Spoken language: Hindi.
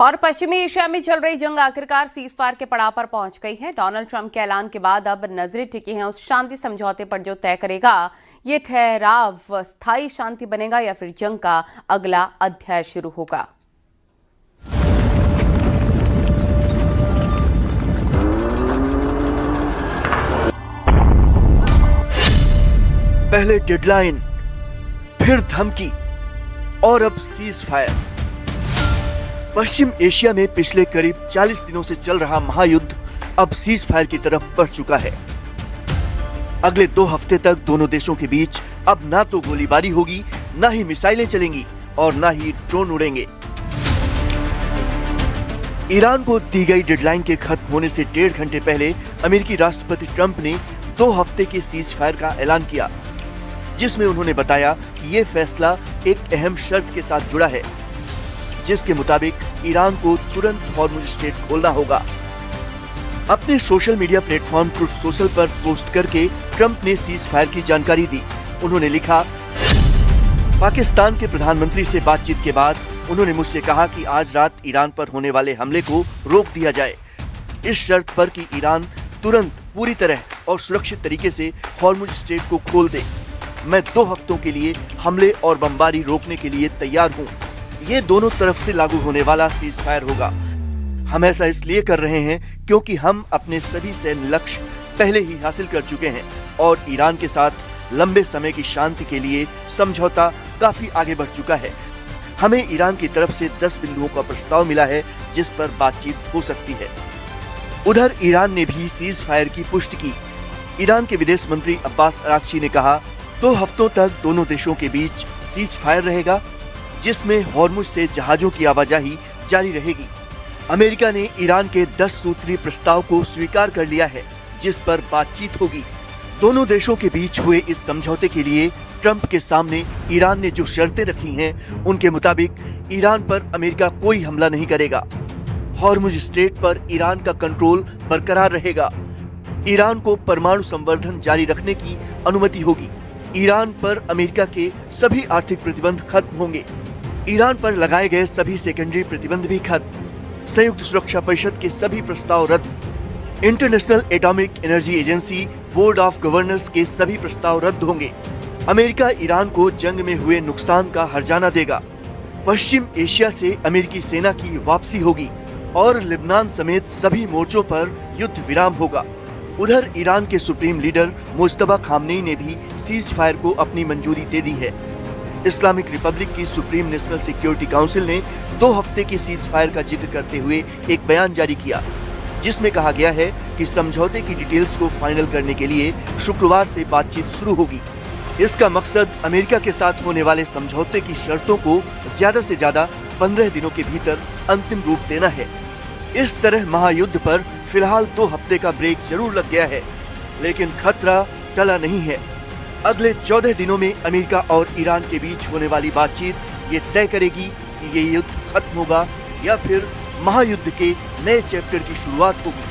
और पश्चिमी एशिया में चल रही जंग आखिरकार सीजफायर के पड़ाव पर पहुंच गई है। डोनाल्ड ट्रंप के ऐलान के बाद अब नजरें टिकी हैं उस शांति समझौते पर जो तय करेगा ये ठहराव स्थायी शांति बनेगा या फिर जंग का अगला अध्याय शुरू होगा। पहले डेडलाइन, फिर धमकी और अब सीज फायर। पश्चिम एशिया में पिछले करीब 40 दिनों से चल रहा महायुद्ध अब सीज फायर की तरफ बढ़ चुका है। अगले 2 हफ्ते तक दोनों देशों के बीच अब ना तो गोलीबारी होगी, ना ही मिसाइलें चलेंगी और ना ही ड्रोन उड़ेंगे। ईरान को दी गई डेडलाइन के खत्म होने से 1.5 घंटे पहले अमेरिकी राष्ट्रपति ट्रंप ने 2 हफ्ते के सीज फायर का ऐलान किया, जिसमें उन्होंने बताया कि ये फैसला एक अहम शर्त के साथ जुड़ा है, जिसके मुताबिक ईरान को तुरंत हॉर्मुज़ स्ट्रेट खोलना होगा। अपने social media platform truth social पर पोस्ट करके ट्रंप ने सीज फायर की जानकारी दी। उन्होंने लिखा, पाकिस्तान के प्रधानमंत्री से बातचीत के बाद उन्होंने मुझसे कहा कि आज रात ईरान पर होने वाले हमले को रोक दिया जाए, इस शर्त पर कि ईरान तुरंत पूरी तरह और सुरक्षित तरीके से हॉर्मुज़ स्ट्रेट को खोल दे। मैं 2 हफ्तों के लिए हमले और बमबारी रोकने के लिए तैयार हूँ। ये दोनों तरफ से लागू होने वाला सीज फायर होगा। हम ऐसा इसलिए कर रहे हैं क्योंकि हम अपने सभी सैन्य लक्ष्य पहले ही हासिल कर चुके हैं और ईरान के साथ लंबे समय की शांति के लिए समझौता काफी आगे बढ़ चुका है। हमें ईरान की तरफ से 10 बिंदुओं का प्रस्ताव मिला है जिस पर बातचीत हो सकती है। उधर ईरान ने भी सीज फायर की पुष्टि की। ईरान के विदेश मंत्री अब्बास अरागची ने कहा, 2 हफ्तों तक दोनों देशों के बीच सीज फायर रहेगा, जिसमें हॉर्मुज़ से जहाजों की आवाजाही जारी रहेगी। अमेरिका ने ईरान के 10 सूत्री प्रस्ताव को स्वीकार कर लिया है, जिस पर बातचीत होगी। दोनों देशों के बीच हुए इस समझौते के लिए ट्रंप के सामने ईरान ने जो शर्तें रखी हैं, उनके मुताबिक ईरान पर अमेरिका कोई हमला नहीं करेगा। हॉर्मुज़ स्ट्रेट पर ईरान का कंट्रोल बरकरार रहेगा। ईरान को परमाणु संवर्धन जारी रखने की अनुमति होगी। ईरान पर अमेरिका के सभी आर्थिक प्रतिबंध खत्म होंगे। ईरान पर लगाए गए सभी सेकेंडरी प्रतिबंध भी खत्म। संयुक्त सुरक्षा परिषद के सभी प्रस्ताव रद्द। International atomic energy agency board of governors के सभी प्रस्ताव रद्द होंगे। अमेरिका ईरान को जंग में हुए नुकसान का हर्जाना देगा। पश्चिम एशिया से अमेरिकी सेना की वापसी होगी और लेबनान समेत सभी मोर्चों पर युद्ध विराम होगा। उधर ईरान के सुप्रीम लीडर मुज्तबा खामनेई ने भी सीज फायर को अपनी मंजूरी दे दी है। इस्लामिक रिपब्लिक की सुप्रीम नेशनल सिक्योरिटी काउंसिल ने 2 हफ्ते के सीज फायर का जिक्र करते हुए एक बयान जारी किया, जिसमें कहा गया है कि समझौते की डिटेल्स को फाइनल करने के लिए शुक्रवार से बातचीत शुरू होगी। इसका मकसद अमेरिका के साथ होने वाले समझौते की शर्तों को ज्यादा से ज्यादा 15 दिनों के भीतर अंतिम रूप देना है। इस तरह महायुद्ध पर फिलहाल 2 हफ्ते का ब्रेक जरूर लग गया है, लेकिन खतरा टला नहीं है। अगले 14 दिनों में अमेरिका और ईरान के बीच होने वाली बातचीत ये तय करेगी कि ये युद्ध खत्म होगा या फिर महायुद्ध के नए चैप्टर की शुरुआत होगी।